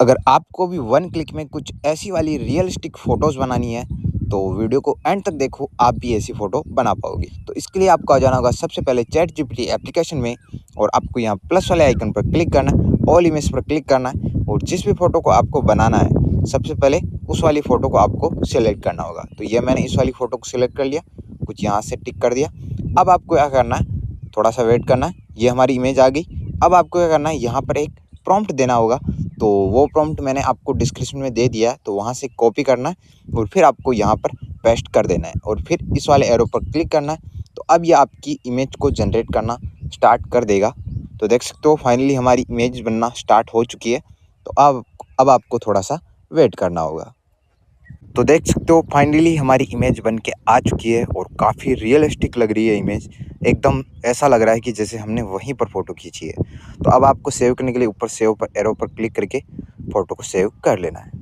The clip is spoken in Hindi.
अगर आपको भी वन क्लिक में कुछ ऐसी वाली रियलिस्टिक फ़ोटोज़ बनानी है, तो वीडियो को एंड तक देखो, आप भी ऐसी फ़ोटो बना पाओगे। तो इसके लिए आपको आ जाना होगा सबसे पहले चैट जीपीटी एप्लीकेशन में और आपको यहाँ प्लस वाले आइकन पर क्लिक करना है, ऑल इमेज पर क्लिक करना है और जिस भी फ़ोटो को आपको बनाना है, सबसे पहले उस वाली फ़ोटो को आपको सिलेक्ट करना होगा। तो ये मैंने इस वाली फ़ोटो को सिलेक्ट कर लिया, कुछ यहाँ से टिक कर दिया। अब आपको क्या करना है, थोड़ा-सा वेट करना है, ये हमारी इमेज आ गई। अब आपको क्या करना है, यहाँ पर एक प्रॉम्प्ट देना होगा। तो वो प्रॉम्प्ट मैंने आपको डिस्क्रिप्शन में दे दिया है, तो वहाँ से कॉपी करना है और फिर आपको यहाँ पर पेस्ट कर देना है और फिर इस वाले एरो पर क्लिक करना है। तो अब ये आपकी इमेज को जनरेट करना स्टार्ट कर देगा। तो देख सकते हो फाइनली हमारी इमेज बनना स्टार्ट हो चुकी है। तो अब आपको थोड़ा-सा वेट करना होगा। तो देख सकते हो फाइनली हमारी इमेज बन के आ चुकी है और काफ़ी रियलिस्टिक लग रही है इमेज। एकदम ऐसा लग रहा है कि जैसे हमने वहीं पर फ़ोटो खींची है। तो अब आपको सेव करने के लिए ऊपर सेव पर एरो पर क्लिक करके फ़ोटो को सेव कर लेना है।